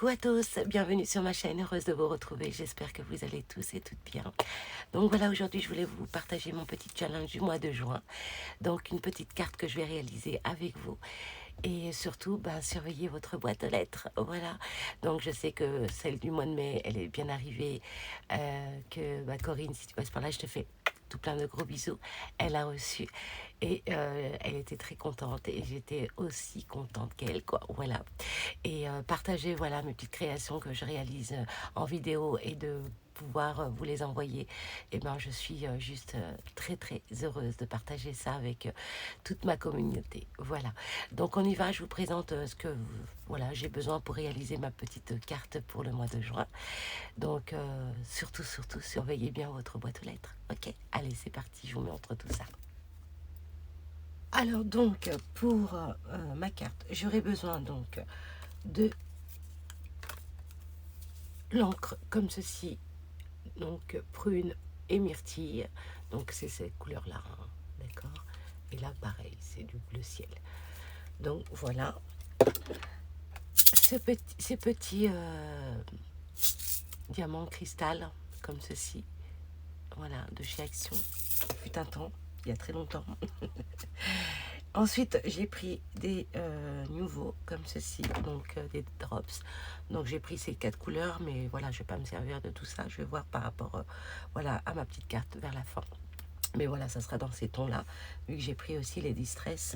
Coucou à tous, bienvenue sur ma chaîne, heureuse de vous retrouver, j'espère que vous allez tous et toutes bien. Donc voilà, aujourd'hui je voulais vous partager mon petit challenge du mois de juin, donc une petite carte que je vais réaliser avec vous. Et surtout, surveillez votre boîte aux lettres, voilà. Donc je sais que celle du mois de mai, elle est bien arrivée, que Corinne, si tu passes par là, je te fais tout plein de gros bisous. Elle a reçu et elle était très contente et j'étais aussi contente qu'elle, quoi, voilà. Et partager, voilà, mes petites créations que je réalise en vidéo et de pouvoir vous les envoyer, et ben je suis juste très très heureuse de partager ça avec toute ma communauté. Voilà, donc on y va, je vous présente ce que voilà, j'ai besoin pour réaliser ma petite carte pour le mois de juin. Donc surtout surveillez bien votre boîte aux lettres. Ok, allez, c'est parti, je vous montre tout ça. Alors donc pour ma carte, j'aurai besoin donc de l'encre comme ceci, donc prune et myrtille, donc c'est cette couleur là, hein, d'accord. Et là pareil, c'est du bleu ciel. Donc voilà, ces petits diamants cristal comme ceci, voilà, de chez Action. Il fut un temps, il y a très longtemps. Ensuite, j'ai pris des nouveaux comme ceci, donc des drops. Donc j'ai pris ces 4 couleurs, mais voilà, je vais pas me servir de tout ça. Je vais voir par rapport voilà, à ma petite carte vers la fin. Mais voilà, ça sera dans ces tons-là, vu que j'ai pris aussi les distress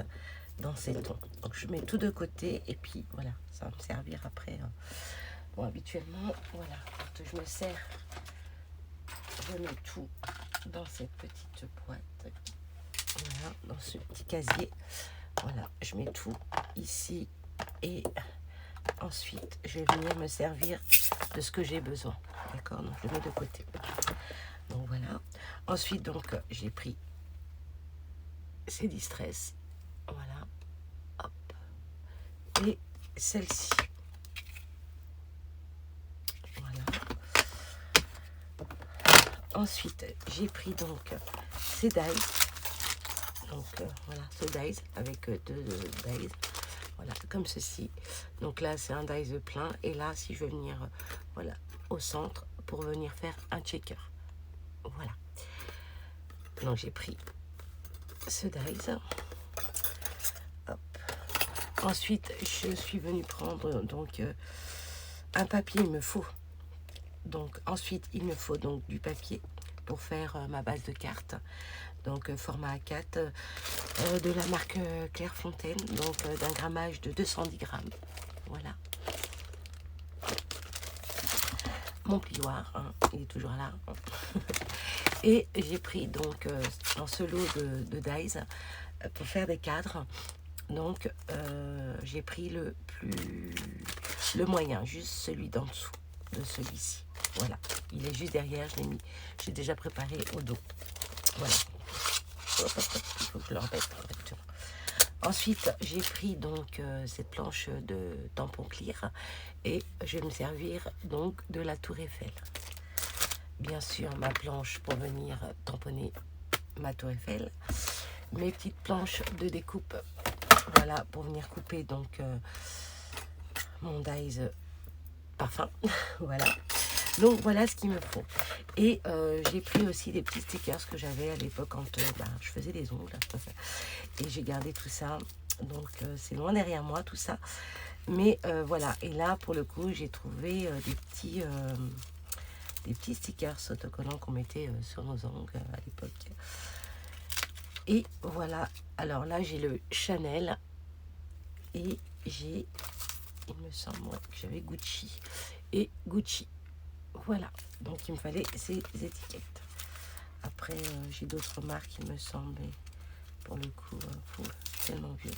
dans ces tons. Donc je mets tout de côté et puis voilà, ça va me servir après. Bon, habituellement, voilà, quand je me sers, je mets tout dans cette petite boîte. Voilà, dans ce petit casier. Voilà, je mets tout ici et ensuite je vais venir me servir de ce que j'ai besoin. D'accord, donc je le mets de côté. Donc voilà. Ensuite, donc j'ai pris ces distress. Voilà. Hop. Et celle-ci. Voilà. Ensuite, j'ai pris donc ces dies. Donc voilà, ce dies avec deux dies. Voilà, comme ceci. Donc là, c'est un dies plein. Et là, si je veux venir voilà, au centre pour venir faire un checker. Voilà. Donc j'ai pris ce dies. Hop. Ensuite, je suis venue prendre donc un papier, il me faut. Donc ensuite, il me faut donc du papier pour faire ma base de cartes. Donc format A4 de la marque Clairefontaine, donc d'un grammage de 210 grammes. Voilà. Mon plioir, hein, il est toujours là. Et j'ai pris donc dans ce lot de dies pour faire des cadres. Donc j'ai pris le moyen, juste celui d'en dessous de celui-ci. Voilà, il est juste derrière, je l'ai mis, j'ai déjà préparé au dos. Voilà. Il faut que je le remette. Ensuite, j'ai pris donc cette planche de tampon clear et je vais me servir donc de la Tour Eiffel. Bien sûr, ma planche pour venir tamponner ma Tour Eiffel. Mes petites planches de découpe, voilà, pour venir couper donc mon dies parfum. Voilà. Donc voilà ce qu'il me faut. Et j'ai pris aussi des petits stickers que j'avais à l'époque quand je faisais des ongles. Et j'ai gardé tout ça. Donc c'est loin derrière moi tout ça. Mais voilà. Et là pour le coup j'ai trouvé des petits stickers autocollants qu'on mettait sur nos ongles à l'époque. Et voilà. Alors là j'ai le Chanel. Et j'ai, il me semble que j'avais Gucci. Et Gucci. Voilà, donc il me fallait ces étiquettes. Après, j'ai d'autres marques, il me semble, mais pour le coup, c'est tellement vieux.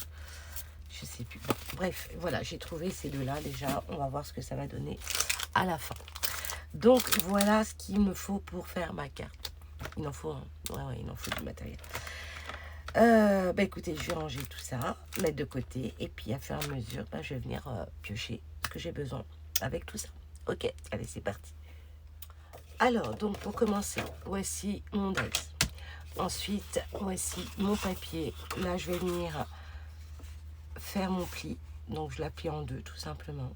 Je sais plus. Bon, bref, voilà, j'ai trouvé ces deux-là déjà. On va voir ce que ça va donner à la fin. Donc, voilà ce qu'il me faut pour faire ma carte. Il en faut, hein. Ouais, il en faut du matériel. Écoutez, je vais ranger tout ça, mettre de côté, et puis à fur et à mesure, je vais venir piocher ce que j'ai besoin avec tout ça. Ok, allez, c'est parti. Alors, donc pour commencer, voici mon dies. Ensuite, voici mon papier. Là, je vais venir faire mon pli. Donc, je la plie en deux, tout simplement.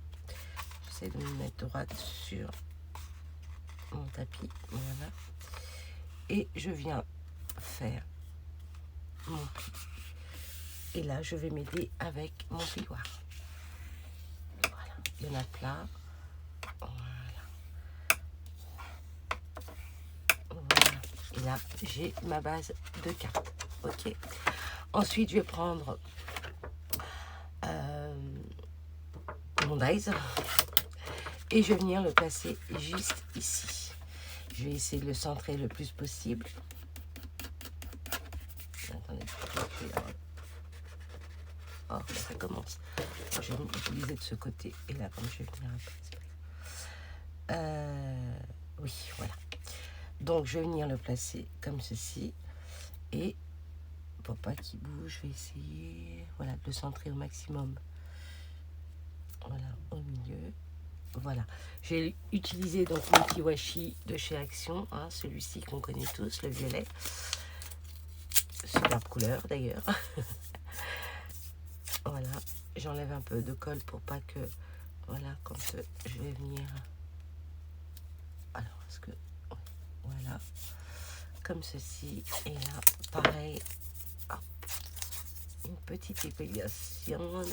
j'essaie de me mettre droite sur mon tapis, voilà, et je viens faire mon pli. Et là, je vais m'aider avec mon plioir. Voilà, il y en a plein. Voilà. Voilà. Et là, j'ai ma base de cartes. Ok. Ensuite, je vais prendre mon dice et je vais venir le placer juste ici. Je vais essayer de le centrer le plus possible. Attendez, oh, ça commence. Je vais l'utiliser de ce côté. Et là, comme je vais venir un peu. Oui, voilà. Donc, je vais venir le placer comme ceci. Et pour pas qu'il bouge, je vais essayer, voilà, de le centrer au maximum. Voilà, au milieu. Voilà. J'ai utilisé donc mon petit washi de chez Action, hein, celui-ci qu'on connaît tous, le violet. Superbe couleur d'ailleurs. Voilà, j'enlève un peu de colle pour pas que, voilà, quand je vais venir, alors est-ce que, voilà, comme ceci, et là, pareil, hop, une petite épilation,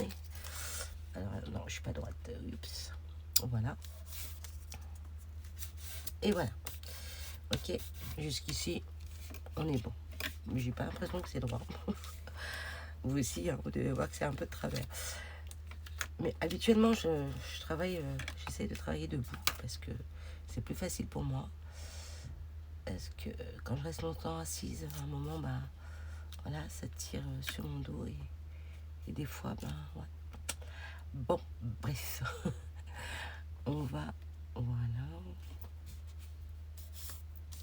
alors non, je suis pas droite, oups, voilà, et voilà, ok, jusqu'ici, on est bon, mais j'ai pas l'impression que c'est droit. Vous aussi, hein, vous devez voir que c'est un peu de travers. Mais habituellement, je travaille, j'essaie de travailler debout parce que c'est plus facile pour moi. Parce que quand je reste longtemps assise, à un moment, bah, voilà, ça tire sur mon dos et des fois, ben, ouais. Bon, bref, on va, voilà.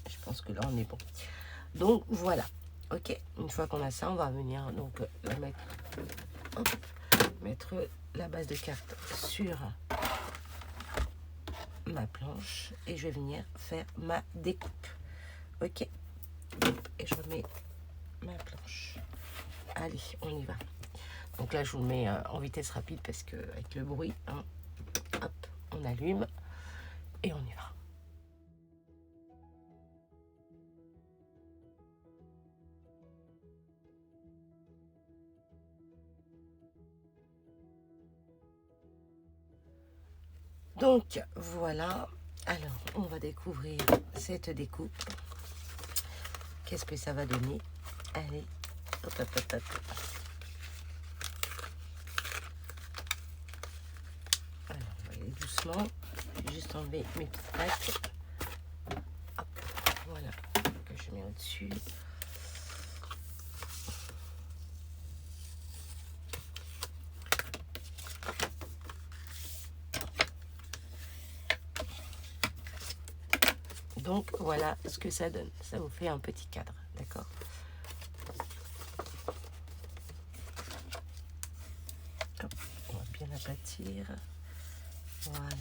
Je pense que là, on est bon. Donc, voilà. Ok, une fois qu'on a ça, on va venir donc la mettre, hop, mettre la base de carte sur ma planche et je vais venir faire ma découpe. Ok, et je remets ma planche. Allez, on y va. Donc là, je vous le mets en vitesse rapide parce que avec le bruit, hein, hop, on allume et on y va. Donc voilà, alors on va découvrir cette découpe. Qu'est-ce que ça va donner? Allez, hop, hop, hop, hop. Alors, on va aller doucement. Je vais juste enlever mes petites plaques. Hop, voilà, que je mets au-dessus. Donc voilà ce que ça donne. Ça vous fait un petit cadre, d'accord? On va bien aplatir. Voilà.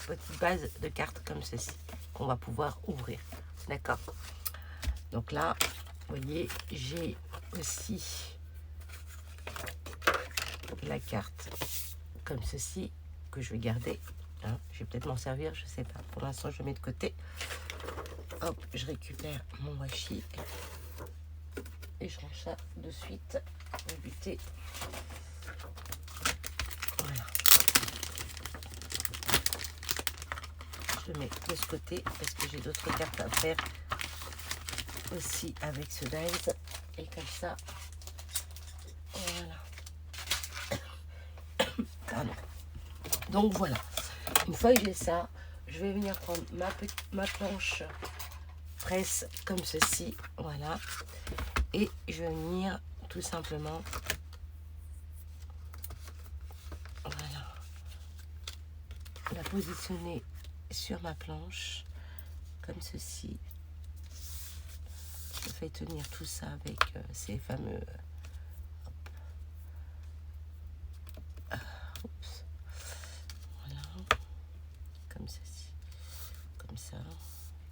Petite base de cartes comme ceci qu'on va pouvoir ouvrir, d'accord? Donc là, vous voyez, j'ai aussi la carte comme ceci que je vais garder. Hein, je vais peut-être m'en servir, je sais pas. Pour l'instant, je mets de côté. Hop, je récupère mon washi et je range ça de suite au buté. Voilà. Je le mets de ce côté parce que j'ai d'autres cartes à faire aussi avec ce dice. Et comme ça, voilà. Pardon. Donc voilà. Une fois que j'ai ça, je vais venir prendre ma planche presse comme ceci, voilà, et je vais venir tout simplement, voilà, la positionner sur ma planche comme ceci. Je fais tenir tout ça avec ces fameux oups, voilà, comme ceci, comme ça.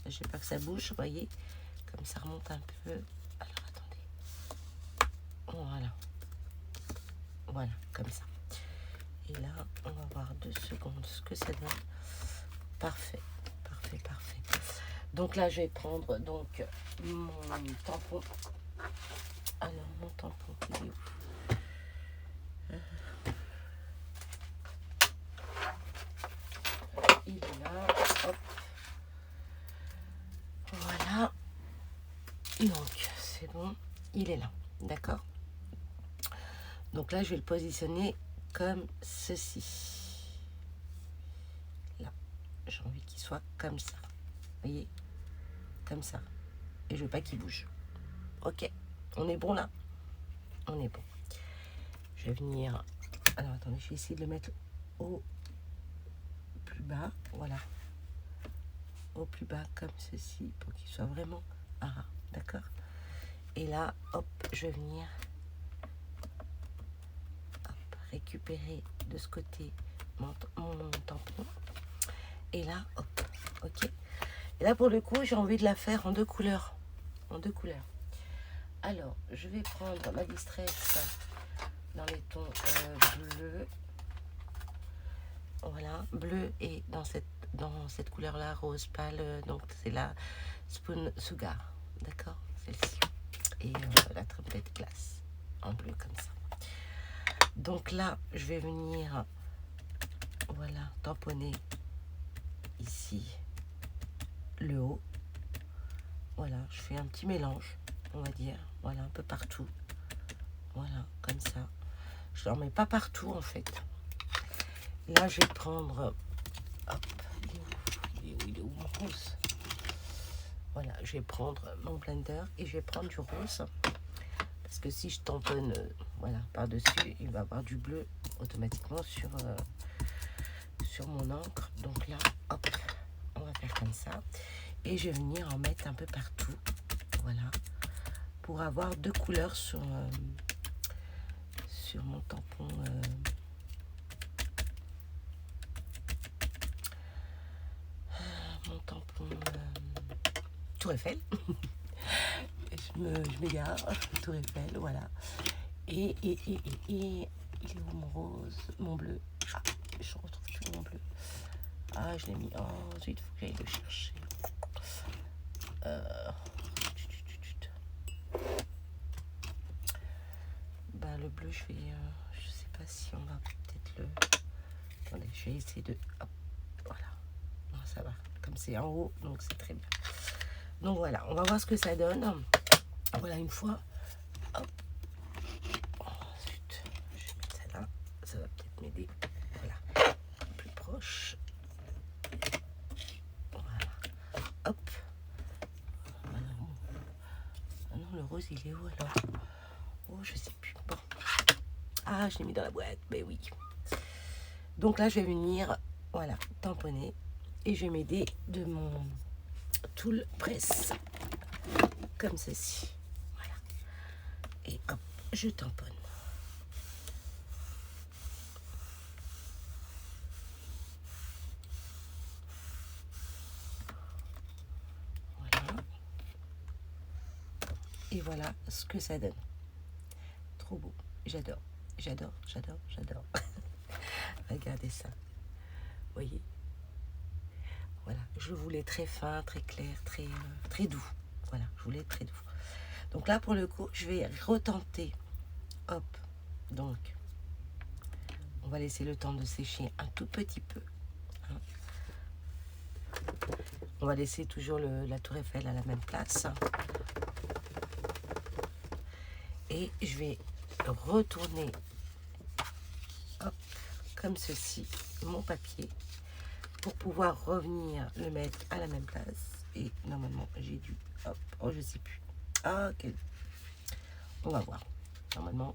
Je veux pas que ça bouge, vous voyez, comme ça remonte un peu. Alors attendez, voilà, voilà, comme ça. Et là, on va voir 2 secondes ce que ça donne. Parfait, parfait, parfait. Donc là, je vais prendre donc mon tampon. Alors, mon tampon, il est où? Il est là, hop. Voilà. Donc, c'est bon, il est là, d'accord? Donc là, je vais le positionner comme ceci. Là, j'ai envie qu'il soit comme ça. Vous voyez? Comme ça. Et je veux pas qu'il bouge. Ok, on est bon là? On est bon. Je vais venir... Alors, attendez, je vais essayer de le mettre au plus bas. Voilà. Au plus bas, comme ceci, pour qu'il soit vraiment ras. D'accord? Et là, hop, je vais venir récupérer de ce côté mon tampon. Et là, hop, ok. Et là, pour le coup, j'ai envie de la faire en 2 couleurs. En 2 couleurs. Alors, je vais prendre ma Distress dans les tons bleus. Voilà, bleu et dans cette couleur-là, rose pâle. Donc, c'est la Spoon Sugar. D'accord? Celle-ci. Et la trompette glace en bleu comme ça. Donc là, je vais venir, voilà, tamponner ici le haut. Voilà, je fais un petit mélange, on va dire. Voilà, un peu partout. Voilà, comme ça. Je n'en mets pas partout, en fait. Là, je vais prendre... Hop, il est où mon rose? Voilà, je vais prendre mon blender et je vais prendre du rose. Parce que si je tamponne, voilà, par-dessus, il va y avoir du bleu automatiquement sur mon encre. Donc là, hop, on va faire comme ça. Et je vais venir en mettre un peu partout. Voilà. Pour avoir 2 couleurs sur mon tampon. Mon tampon Tour Eiffel. je m'égare. Tour Eiffel, voilà. Et il est où mon rose? Mon bleu. Ah, je retrouve plus mon bleu. Ah, je l'ai mis. Oh, zut, il faut que j'aille le chercher. Ben, le bleu, je vais... je sais pas si on va peut-être le... Attendez, je vais essayer de... Hop, voilà. Non, ça va. Comme c'est en haut, donc c'est très bien. Donc voilà, on va voir ce que ça donne. Voilà, une fois. Hop. Oh, zut. Je vais mettre ça là. Ça va peut-être m'aider. Voilà. Plus proche. Voilà. Hop. Ah non, le rose, il est où alors? Oh, je sais plus. Bon. Ah, je l'ai mis dans la boîte. Ben oui. Donc là, je vais venir, voilà, tamponner. Et je vais m'aider de mon tool presse. Comme ceci. Voilà. Et hop, je tamponne. Voilà. Et voilà ce que ça donne. Trop beau. J'adore. J'adore, j'adore, j'adore. Regardez ça. Vous voyez? Voilà. Je voulais très fin, très clair, très doux. Voilà. Je voulais très doux. Donc là, pour le coup, je vais retenter. Hop. Donc, on va laisser le temps de sécher un tout petit peu. Hein. On va laisser toujours la Tour Eiffel à la même place. Et je vais retourner, hop, comme ceci, mon papier pour pouvoir revenir le mettre à la même place. Et normalement, j'ai dû, hop, oh, je sais plus. Ah, ok. On va voir. Normalement,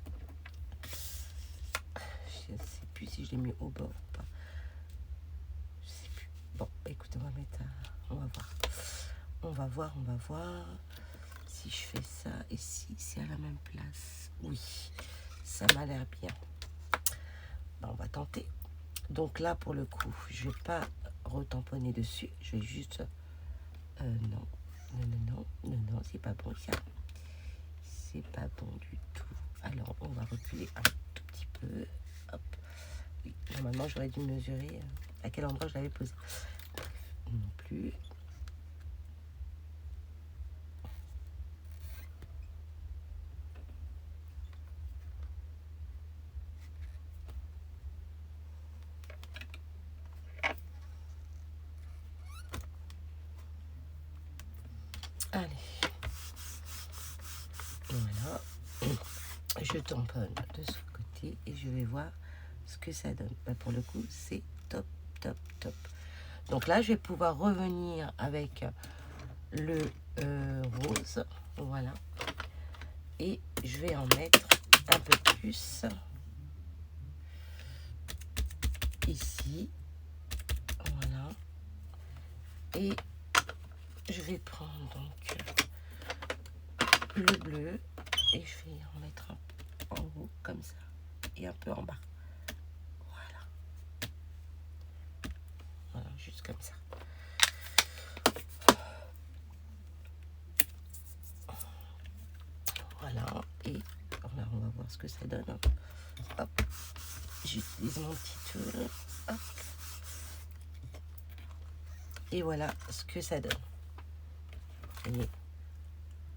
je ne sais plus si je l'ai mis au bord ou pas. Je sais plus. Bon, écoute, on va mettre, on va voir. On va voir, on va voir. Si je fais ça et si c'est à la même place. Oui, ça m'a l'air bien. Ben, on va tenter. Donc là, pour le coup, je vais pas retamponner dessus. Je vais juste... non, c'est pas bon ça. C'est pas bon du tout. Alors, on va reculer un tout petit peu. Hop. Oui, Normalement, j'aurais dû mesurer à quel endroit je l'avais posé. Non plus. Allez. Voilà. Je tamponne de ce côté et je vais voir ce que ça donne. Bah, pour le coup, c'est top, top, top. Donc là, je vais pouvoir revenir avec le rose. Voilà. Et je vais en mettre un peu plus ici. Voilà. Et je vais prendre donc le bleu et je vais en mettre un en haut comme ça et un peu en bas. Voilà. Voilà, juste comme ça. Voilà. Et là, on va voir ce que ça donne. Hop. J'utilise mon petit tool. Hop. Et voilà ce que ça donne. Vous voyez,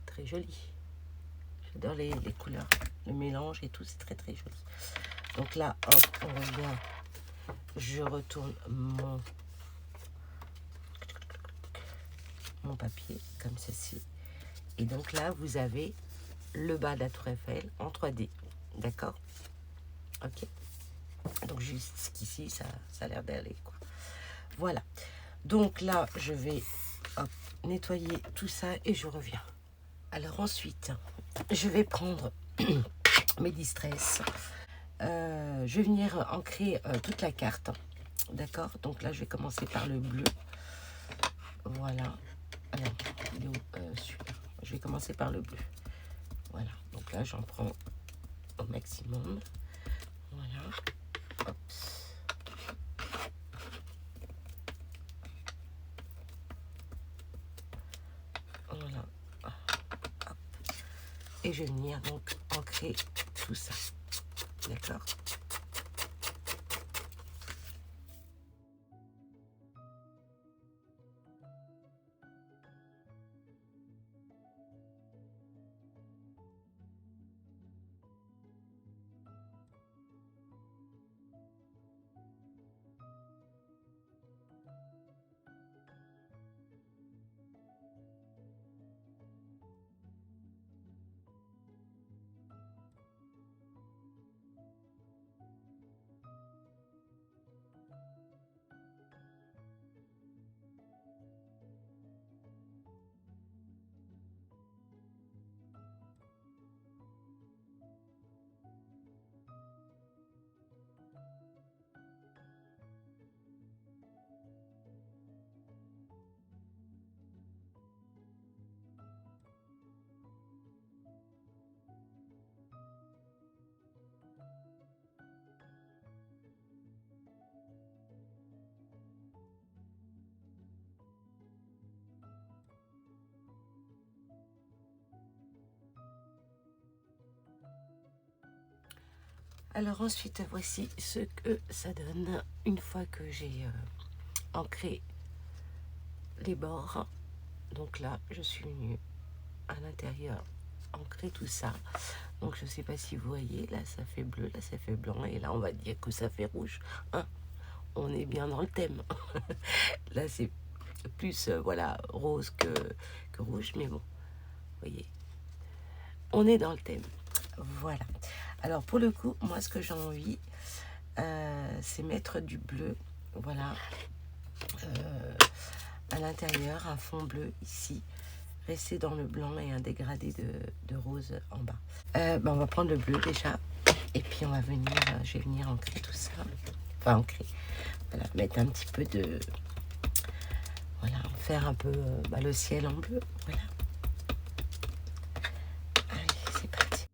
très joli. J'adore les couleurs, le mélange et tout, c'est très très joli. Donc là, hop, on revient. Je retourne mon papier comme ceci. Et donc là, vous avez le bas de la tour Eiffel en 3D. D'accord? Ok. Donc jusqu'ici, ça a l'air d'aller, quoi. Voilà. Donc là, je vais nettoyer tout ça et je reviens. Alors ensuite, je vais prendre mes distress. Je vais venir ancrer toute la carte. D'accord? Donc là, je vais commencer par le bleu. Voilà. Alors, super. Je vais commencer par le bleu. Voilà. Donc là, j'en prends au maximum. Voilà. Hop. Voilà. Hop. Et je vais venir donc ancrer tout ça. D'accord? Alors ensuite, voici ce que ça donne une fois que j'ai ancré les bords. Donc là, je suis venue à l'intérieur ancrer tout ça. Donc je ne sais pas si vous voyez, là ça fait bleu, là ça fait blanc et là on va dire que ça fait rouge. Hein, on est bien dans le thème. Là c'est plus voilà, rose que rouge, mais bon, vous voyez, on est dans le thème. Voilà. Alors pour le coup, moi ce que j'ai envie, c'est mettre du bleu, voilà, à l'intérieur, un fond bleu ici, rester dans le blanc et un dégradé de rose en bas. On va prendre le bleu déjà, et puis on va venir, je vais venir ancrer tout ça, enfin ancrer, voilà, mettre un petit peu de, voilà, faire un peu le ciel en bleu, voilà. Allez, c'est parti.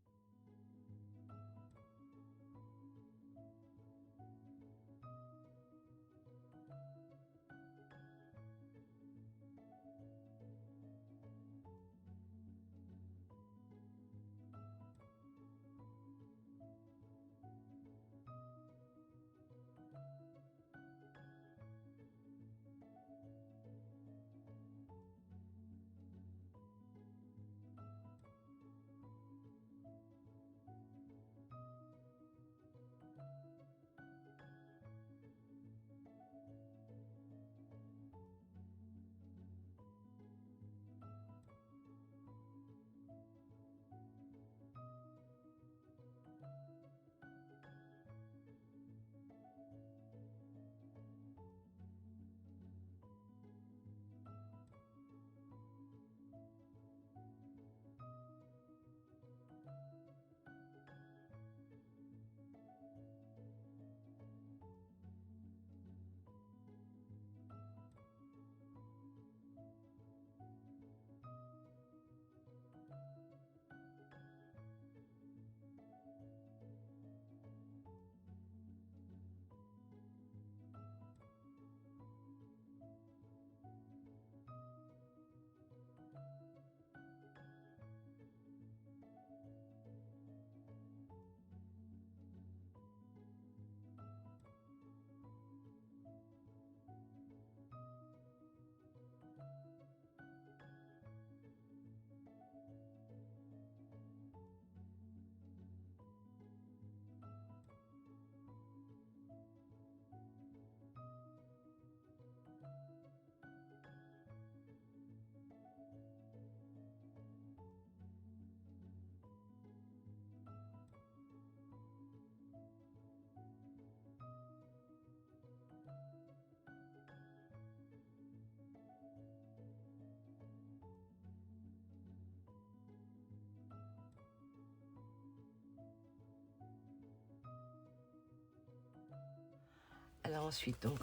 Alors ensuite, donc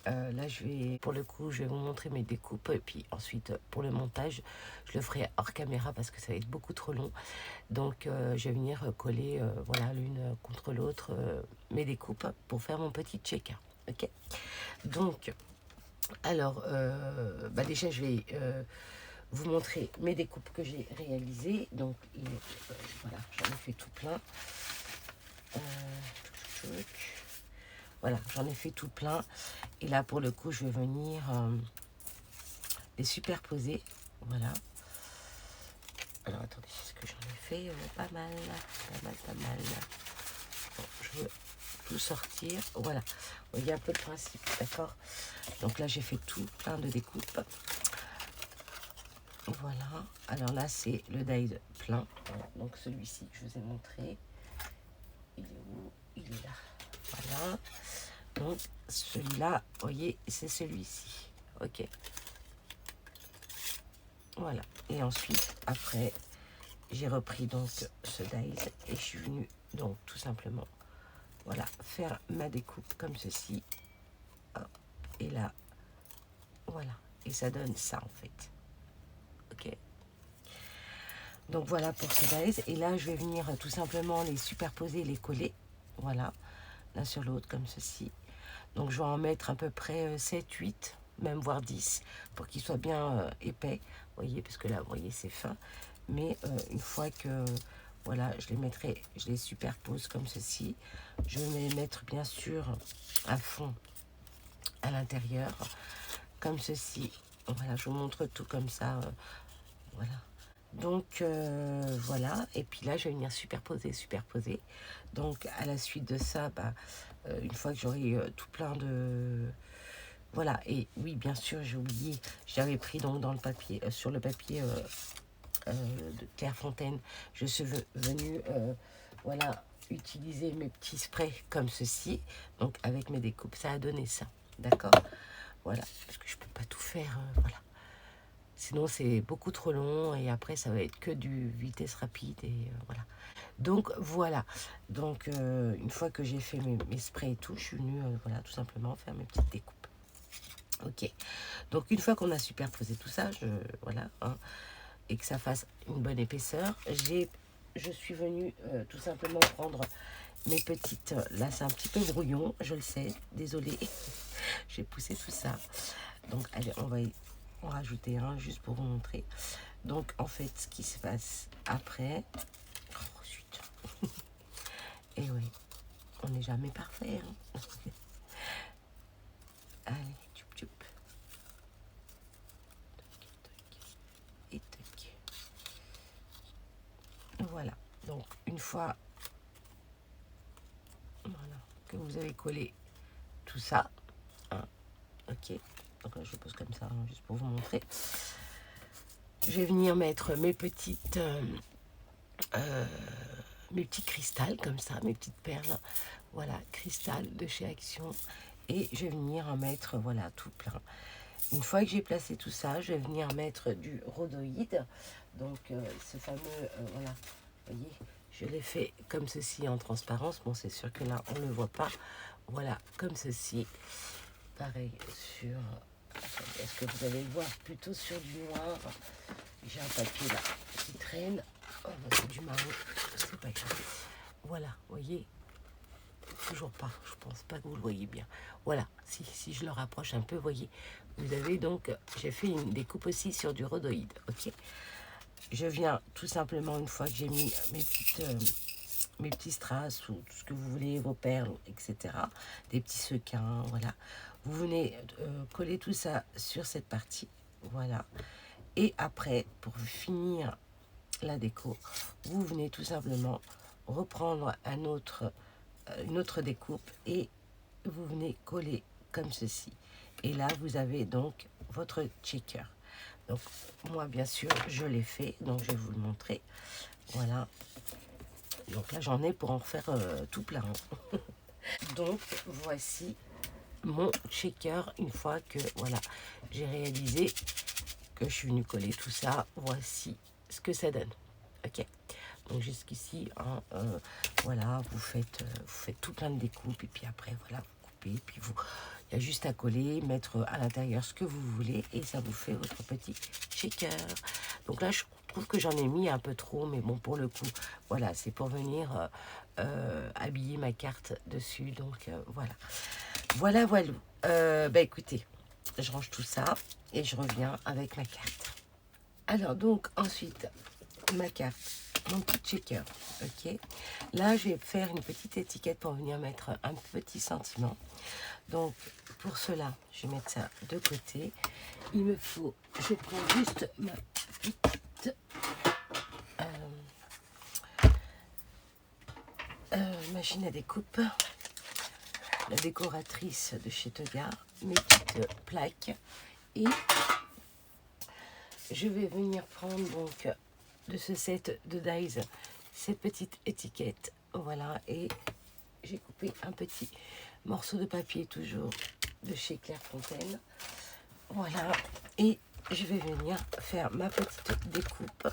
là je vais, pour le coup, je vais vous montrer mes découpes. Et puis ensuite, pour le montage, je le ferai hors caméra parce que ça va être beaucoup trop long. Donc je vais venir coller, voilà, l'une contre l'autre, mes découpes pour faire mon petit checker. Ok. Donc, alors, déjà je vais vous montrer mes découpes que j'ai réalisées. Donc voilà, j'en ai fait tout plein. Voilà, j'en ai fait tout plein. Et là, pour le coup, je vais venir les superposer. Voilà. Alors, attendez, est-ce que j'en ai fait pas mal, pas mal. Bon, je veux tout sortir. Voilà, il y a un peu le principe, d'accord? Donc là, j'ai fait tout plein de découpes. Voilà. Alors là, c'est le die plein. Donc celui-ci, je vous ai montré. Il est où? Il est là. Voilà. Donc celui-là, vous voyez, c'est celui-ci. Ok. Voilà. Et ensuite, après, j'ai repris donc ce dies et je suis venue donc tout simplement, voilà, faire ma découpe comme ceci. Hop. Et là, voilà. Et ça donne ça en fait. Ok. Donc voilà pour ce dies. Et là, je vais venir tout simplement les superposer, les coller. Voilà. L'un sur l'autre comme ceci. Donc je vais en mettre à peu près 7, 8, même voire 10, pour qu'il soit bien épais. Vous voyez, parce que là, vous voyez, c'est fin. Mais une fois que, voilà, je les mettrai, je les superpose comme ceci. Je vais les mettre, bien sûr, à fond à l'intérieur, comme ceci. Voilà, je vous montre tout comme ça. Voilà. Donc, voilà. Et puis là, je vais venir superposer. Donc, à la suite de ça, une fois que j'aurai tout plein de... Voilà. Et oui, bien sûr, j'ai oublié. J'avais pris donc dans le papier, sur le papier de Clairefontaine, je suis venue, voilà, utiliser mes petits sprays comme ceci. Donc, avec mes découpes, ça a donné ça. D'accord? Voilà. Parce que je peux pas tout faire. Voilà. Sinon, c'est beaucoup trop long et après, ça va être que du vitesse rapide et voilà. Donc, voilà. Donc, une fois que j'ai fait mes sprays et tout, je suis venue, voilà, tout simplement faire mes petites découpes. Ok. Donc, une fois qu'on a superposé tout ça, voilà, hein, et que ça fasse une bonne épaisseur, je suis venue tout simplement prendre mes petites... Là, c'est un petit peu brouillon, je le sais, désolée. J'ai poussé tout ça. Donc, allez, on va en rajouter un juste pour vous montrer. Donc, en fait, ce qui se passe après... Oh, zut. Et oui, on n'est jamais parfait. Hein. Allez, tchoup tchoup. Et tac. Voilà. Donc, une fois voilà, que vous avez collé tout ça, hein, ok. Donc là, je pose comme ça, hein, juste pour vous montrer. Je vais venir mettre mes petites... mes petits cristals comme ça, mes petites perles, voilà, cristal de chez Action, et je vais venir en mettre, voilà, tout plein. Une fois que j'ai placé tout ça, je vais venir mettre du rhodoïde, donc ce fameux, voilà, vous voyez, je l'ai fait comme ceci en transparence, bon c'est sûr que là on ne le voit pas, voilà, comme ceci, pareil sur, est-ce que vous allez le voir plutôt sur du noir, j'ai un papier là qui traîne. Oh, c'est du marron, c'est pas grave. Voilà, vous voyez, toujours pas, je pense pas que vous le voyez bien. Voilà, si je le rapproche un peu, vous voyez, vous avez donc, j'ai fait une découpe aussi sur du rhodoïde, ok. Je viens tout simplement, une fois que j'ai mis mes petits strass ou tout ce que vous voulez, vos perles, etc., des petits sequins, voilà. Vous venez coller tout ça sur cette partie, voilà. Et après, pour finir la déco, vous venez tout simplement reprendre une autre découpe et vous venez coller comme ceci. Et là, vous avez donc votre checker. Donc, moi, bien sûr, je l'ai fait, donc je vais vous le montrer. Voilà. Donc là, j'en ai pour en faire tout plein. Donc, voici mon checker une fois que, voilà, j'ai réalisé que je suis venue coller tout ça. Voici ce que ça donne. Ok, donc jusqu'ici, hein, voilà, vous faites tout plein de découpes et puis après, voilà, vous découper, puis vous, il y a juste à coller, mettre à l'intérieur ce que vous voulez et ça vous fait votre petit shaker. Donc là, je trouve que j'en ai mis un peu trop, mais bon, pour le coup, voilà, c'est pour venir habiller ma carte dessus. Donc voilà. Voilà. Bah écoutez, je range tout ça et je reviens avec ma carte. Alors donc ensuite, ma carte, mon petit shaker, ok. Là, je vais faire une petite étiquette pour venir mettre un petit sentiment. Donc pour cela, je vais mettre ça de côté. Il me faut, je prends juste ma petite machine à découpe, la décoratrice de chez Toga, mes petites plaques et je vais venir prendre donc de ce set de dies cette petite étiquette, voilà, et j'ai coupé un petit morceau de papier toujours de chez Clairefontaine, voilà, et je vais venir faire ma petite découpe.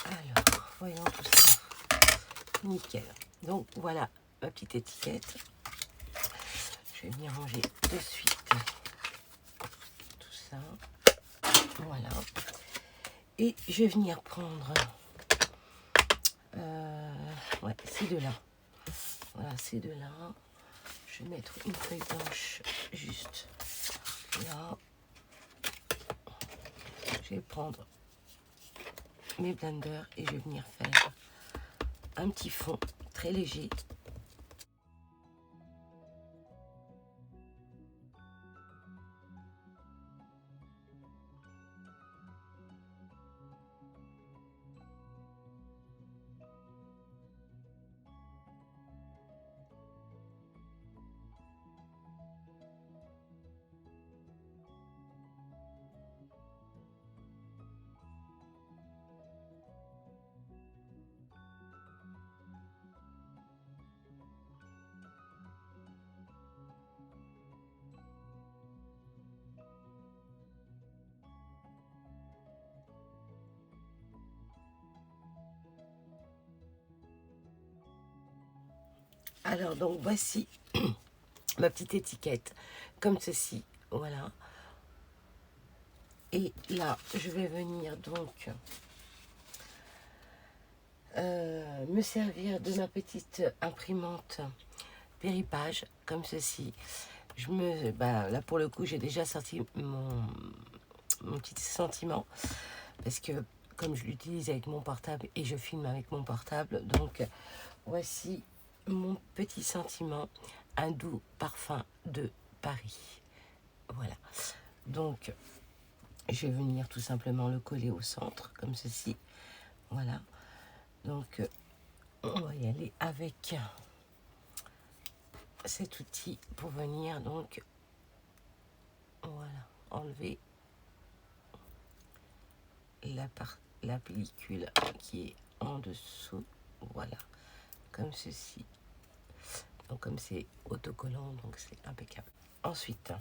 Alors, voyons tout ça, nickel. Donc voilà ma petite étiquette. Je vais venir ranger de suite tout ça, voilà, et je vais venir prendre ouais, ces deux-là. Voilà, ces deux-là. Je vais mettre une feuille blanche juste là. Je vais prendre mes blenders et je vais venir faire un petit fond très léger. Alors donc voici ma petite étiquette comme ceci, voilà. Et là je vais venir donc me servir de ma petite imprimante Péripage comme ceci. Là pour le coup j'ai déjà sorti mon petit sentiment parce que comme je l'utilise avec mon portable et je filme avec mon portable, donc voici mon petit sentiment, un doux parfum de Paris. Voilà, donc je vais venir tout simplement le coller au centre comme ceci, voilà. Donc on va y aller avec cet outil pour venir donc voilà enlever la pellicule qui est en dessous, voilà, comme ceci. Donc comme c'est autocollant, donc c'est impeccable. Ensuite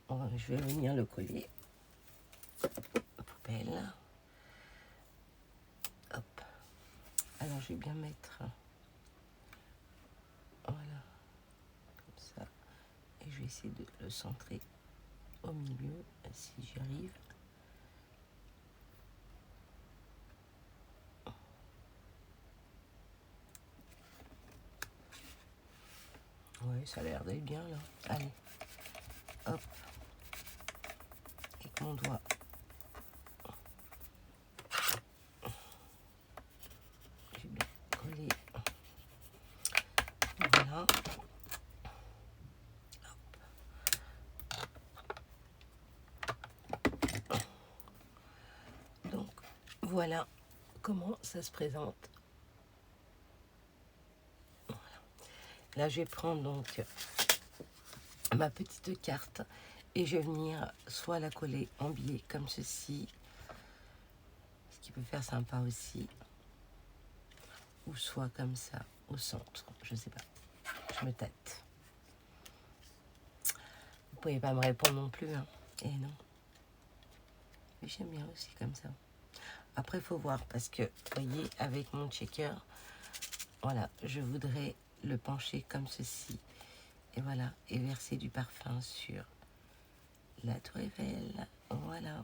je vais venir le coller, poubelle, hop. Alors je vais bien mettre voilà comme ça et je vais essayer de le centrer au milieu si j'y arrive. Oui, ça a l'air d'être bien là. Allez, hop, avec mon doigt. J'ai bien collé. Voilà. Donc voilà comment ça se présente. Voilà. Là je vais prendre donc ma petite carte et je vais venir soit la coller en biais comme ceci, ce qui peut faire sympa aussi, ou soit comme ça au centre, je sais pas, je me tâte. Vous pouvez pas me répondre non plus, hein. Et non, mais j'aime bien aussi comme ça. Après, il faut voir parce que, vous voyez, avec mon checker, voilà, je voudrais le pencher comme ceci. Et voilà, et verser du parfum sur la tour Eiffel. Voilà.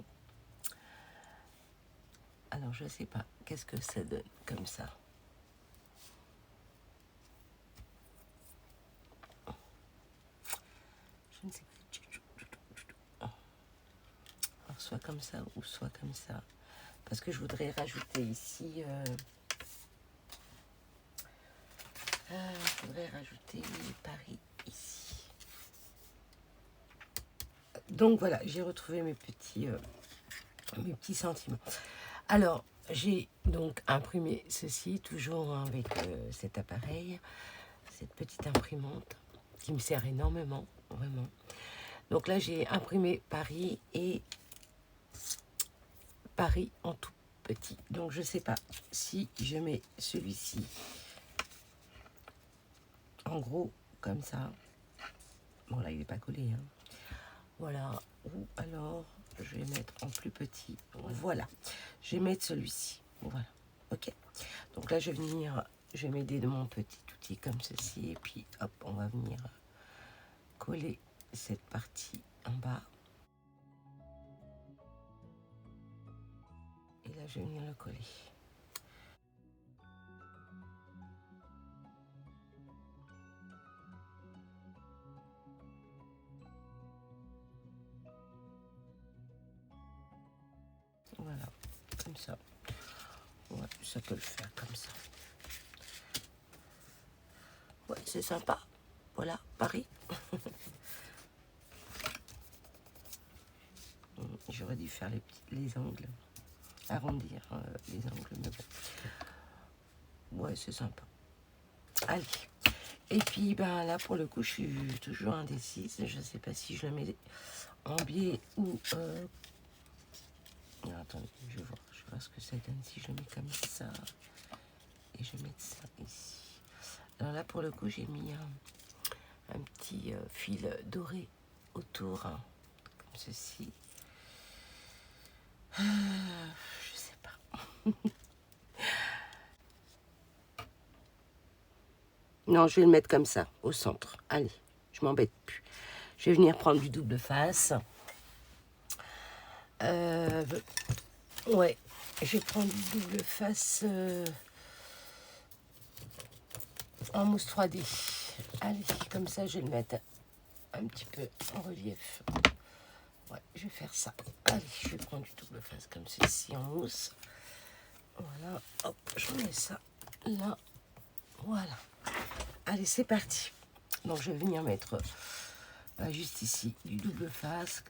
Alors, je sais pas, qu'est-ce que ça donne comme ça? Je ne sais pas. Alors, soit comme ça ou soit comme ça. Parce que je voudrais rajouter ici... je voudrais rajouter Paris ici. Donc voilà, j'ai retrouvé mes petits sentiments. Alors, j'ai donc imprimé ceci, toujours avec cet appareil, cette petite imprimante qui me sert énormément, vraiment. Donc là, j'ai imprimé Paris et Paris en tout petit. Donc je ne sais pas si je mets celui-ci en gros, comme ça. Bon là, il n'est pas collé, hein. Voilà, ou alors je vais mettre en plus petit. Voilà, je vais mettre celui-ci. Voilà, ok. Donc là, je vais venir, je vais m'aider de mon petit outil comme ceci. Et puis, hop, on va venir coller cette partie en bas. Et là, je vais venir le coller. Voilà, comme ça. Ouais, ça peut le faire comme ça. Ouais, c'est sympa. Voilà, Paris. J'aurais dû faire les angles, arrondir les angles, mais bon. Ouais, c'est sympa. Allez. Et puis, ben là, pour le coup, je suis toujours indécise. Je ne sais pas si je le mets en biais ou... Non, attendez, je vais voir ce que ça donne si je le mets comme ça. Et je vais mettre ça ici. Alors là, pour le coup, j'ai mis un petit fil doré autour, hein, comme ceci. Je sais pas. Non, je vais le mettre comme ça, au centre. Allez, je m'embête plus. Je vais venir prendre du double face. Ouais, je vais prendre du double face en mousse 3D. Allez, comme ça, je vais le mettre un petit peu en relief. Ouais, je vais faire ça. Allez, je vais prendre du double face comme ceci en mousse. Voilà, hop, je mets ça là. Voilà. Allez, c'est parti. Donc, je vais venir mettre juste ici du double face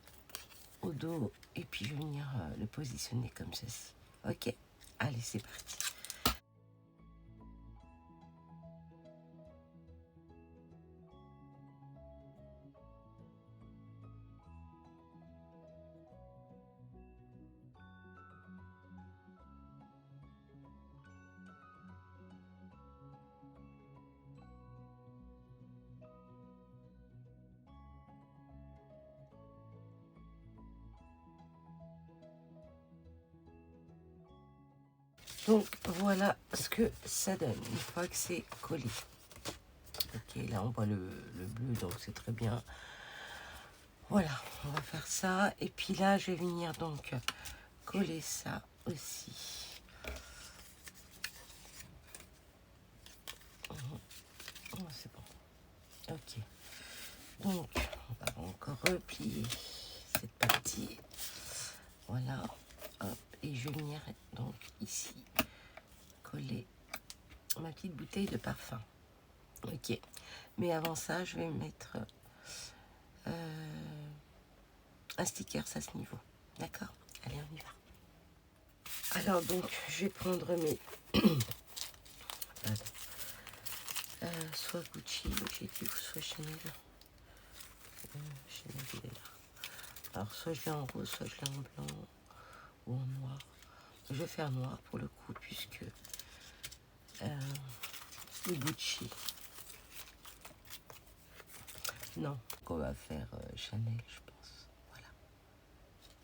au dos. Et puis, je vais venir le positionner comme ceci. Ok, allez, c'est parti. Donc voilà ce que ça donne une fois que c'est collé. Ok, là on voit le bleu, donc c'est très bien. Voilà, on va faire ça. Et puis là, je vais venir donc coller ça aussi. Oh, c'est bon. Ok. Donc, on va encore replier cette partie. Voilà. Hop. Et je vais venir donc ici coller ma petite bouteille de parfum. Ok. Mais avant ça, je vais mettre un sticker à ce niveau. D'accord? Allez, on y va. Alors donc, je vais prendre mes... soit Gucci, j'ai dit, soit Chanel. Chanel, il est là. Alors, soit je l'ai en rose, soit je l'ai en blanc ou en noir. Je vais faire noir pour le coup, puisque le Gucci. Non, qu'on va faire Chanel, je pense. Voilà.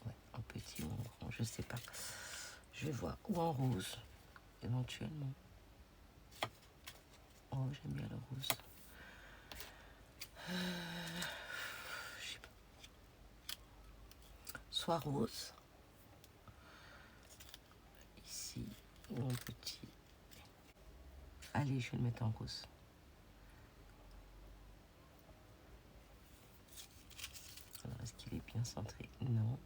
Ouais, en petit ou en grand, je sais pas. Je vais voir. Ou en rose, éventuellement. Oh, j'aime bien le rose. Je sais pas. Soit rose. Ici, ou en petit. Allez, je vais le mettre en rose. Alors, est-ce qu'il est bien centré? Non.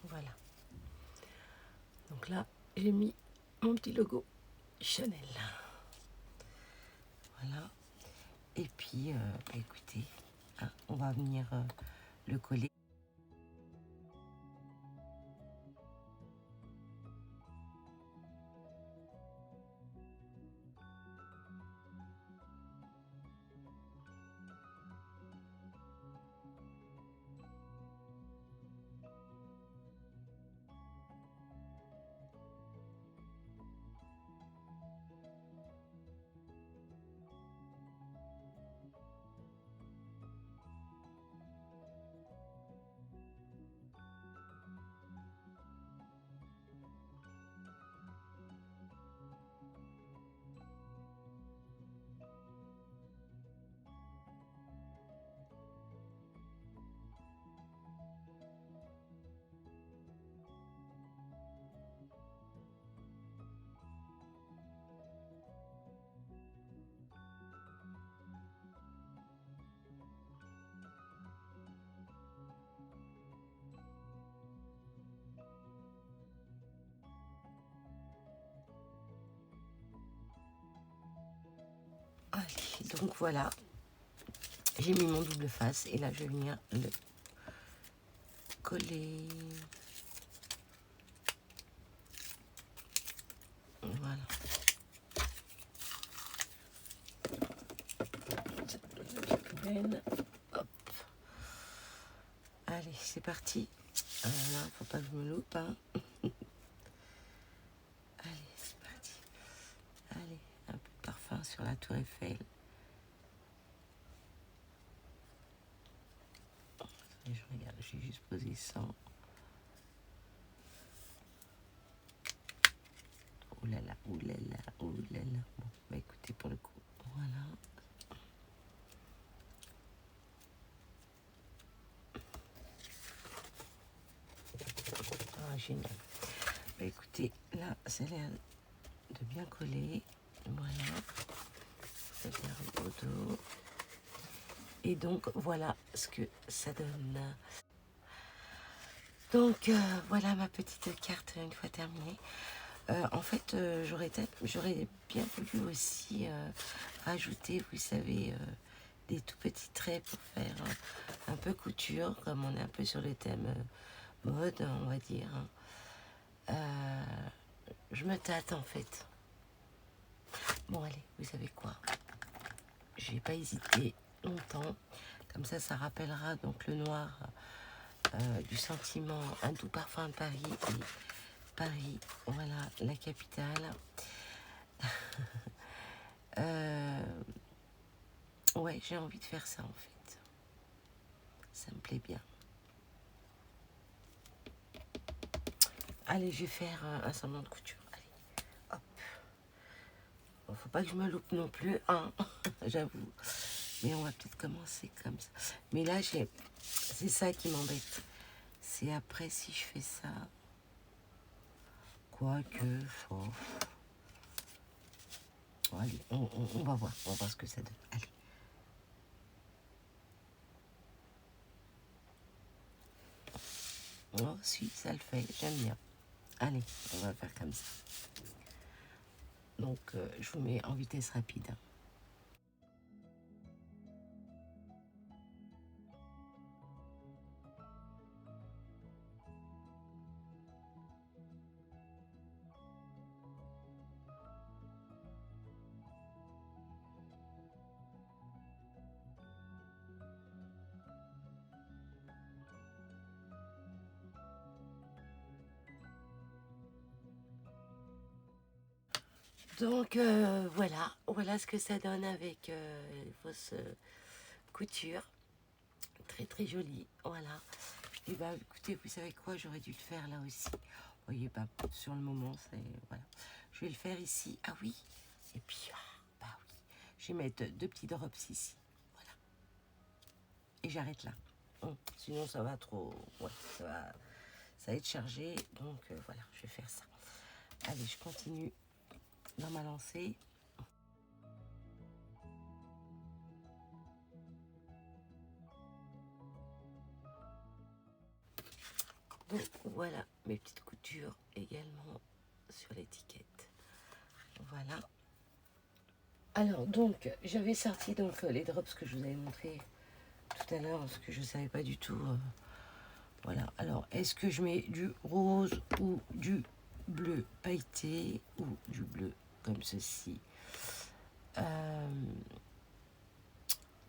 Voilà. Donc là, j'ai mis mon petit logo Chanel. Voilà. Et puis, écoutez, hein, on va venir le coller. Allez, donc voilà, j'ai mis mon double face et là je vais venir le coller. Voilà. Hop. Allez, c'est parti. Voilà, faut pas que je me loupe. Hein. Allez, c'est parti. Allez, un peu de parfum sur la tour Eiffel. Et je regarde, j'ai juste posé 100. Ouh là là, ouh là là, ouh là là. Bon, bah écoutez, pour le coup, voilà. Ah, génial. Bah écoutez, là, ça a l'air de bien coller. Voilà. Ça vient au dos. Et donc, voilà ce que ça donne. Donc, voilà ma petite carte une fois terminée. En fait, j'aurais bien voulu aussi rajouter, vous savez, des tout petits traits pour faire un peu couture, comme on est un peu sur le thème mode, on va dire. Je me tâte en fait. Bon, allez, vous savez quoi? Je vais pas hésiter longtemps. Comme ça rappellera donc le noir du sentiment, un doux parfum de Paris. Et Paris, voilà, la capitale. Ouais, j'ai envie de faire ça en fait. Ça me plaît bien. Allez, je vais faire un semblant de couture. Allez, hop. Bon, faut pas que je me loupe non plus, hein, j'avoue. Mais on va peut-être commencer comme ça. Mais là, c'est ça qui m'embête. C'est après si je fais ça. Quoique, oh. Bon, allez, on va voir. On va voir ce que ça donne. Allez. Oh, si, ça le fait. J'aime bien. Allez, on va faire comme ça. Donc, je vous mets en vitesse rapide. Donc voilà ce que ça donne avec les fausses coutures. Très très joli, voilà. Je dis bah écoutez, vous savez quoi, j'aurais dû le faire là aussi. Vous voyez, bah sur le moment, c'est voilà. Je vais le faire ici, ah oui. Et puis bah oui, je vais mettre 2 petits drops ici, voilà. Et j'arrête là. Sinon ça va trop, ouais, ça va être chargé, donc voilà, je vais faire ça. Allez, je continue dans ma lancée. Donc voilà mes petites coutures également sur l'étiquette. Voilà. Alors donc j'avais sorti donc les drops que je vous avais montré tout à l'heure parce que je ne savais pas du tout. Voilà. Alors est-ce que je mets du rose ou du bleu pailleté ou du bleu comme ceci,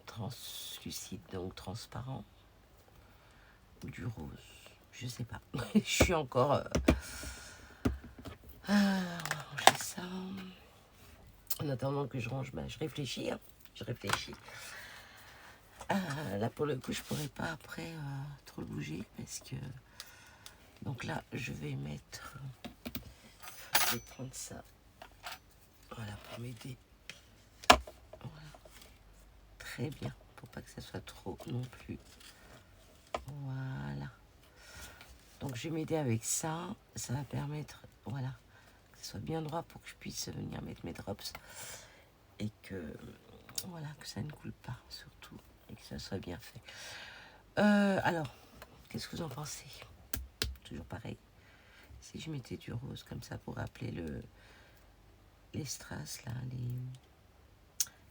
translucide donc transparent, ou du rose, je sais pas. Je suis encore on va ranger ça en attendant que je range. Je réfléchis, hein. Je réfléchis. Là pour le coup je pourrais pas après trop le bouger parce que donc là je vais mettre, je vais prendre ça, voilà, pour m'aider. Voilà, très bien, pour pas que ça soit trop non plus. Voilà, donc je vais m'aider avec ça, ça va permettre, voilà, que ce soit bien droit pour que je puisse venir mettre mes drops et que voilà, que ça ne coule pas surtout et que ça soit bien fait. Alors qu'est-ce que vous en pensez? Toujours pareil, si je mettais du rose comme ça pour rappeler les strass là,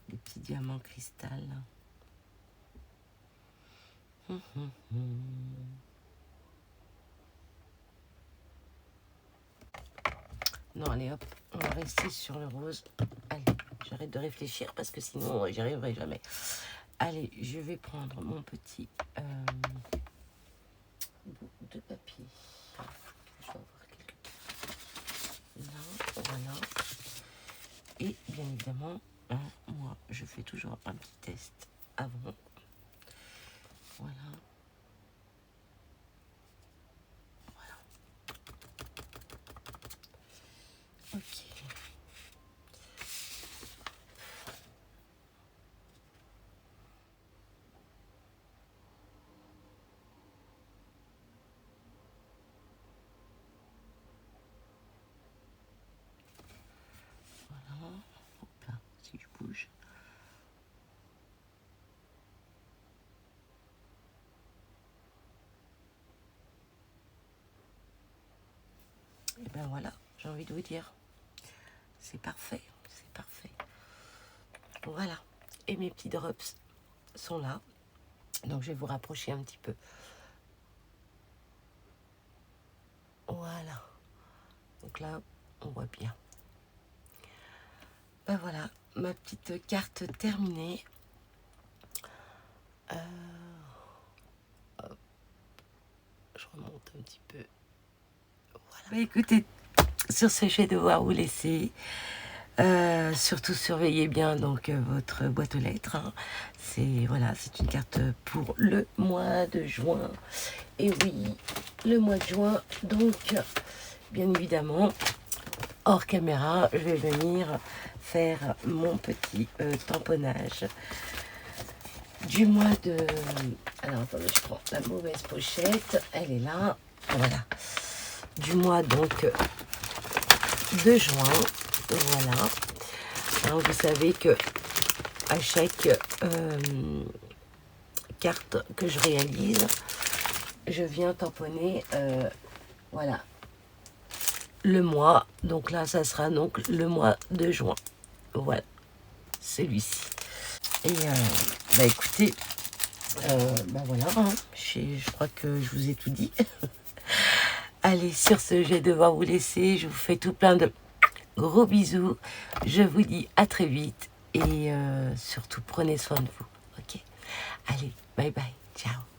les petits diamants cristal là. Non, allez hop, on va rester sur le rose. Allez, j'arrête de réfléchir parce que sinon j'y arriverai jamais. Allez, je vais prendre mon petit bout de papier. Je vais avoir quelques... Là, voilà. Et bien évidemment, hein, moi, je fais toujours un petit test avant. Voilà. Voilà. Ok. Voilà. Hop là, si je bouge. Et ben voilà, j'ai envie de vous dire, c'est parfait, c'est parfait. Voilà, et mes petits drops sont là, donc je vais vous rapprocher un petit peu. Voilà, donc là, on voit bien. Ben voilà, ma petite carte terminée. Je remonte un petit peu. Voilà. Ben écoutez, sur ce, je vais devoir vous laisser. Surtout surveillez bien donc votre boîte aux lettres, hein. C'est voilà, c'est une carte pour le mois de juin. Et oui, le mois de juin, donc bien évidemment hors caméra, je vais venir faire mon petit tamponnage du mois de... Alors attendez, je prends la mauvaise pochette, elle est là, voilà, du mois donc de juin. Voilà. Alors vous savez que à chaque carte que je réalise, je viens tamponner voilà, le mois. Donc là, ça sera donc le mois de juin. Voilà, celui-ci. Et bah écoutez, bah voilà, hein, je crois que je vous ai tout dit. Allez, sur ce, je vais devoir vous laisser. Je vous fais tout plein de gros bisous. Je vous dis à très vite. Et surtout, prenez soin de vous. Ok? Allez, bye bye. Ciao.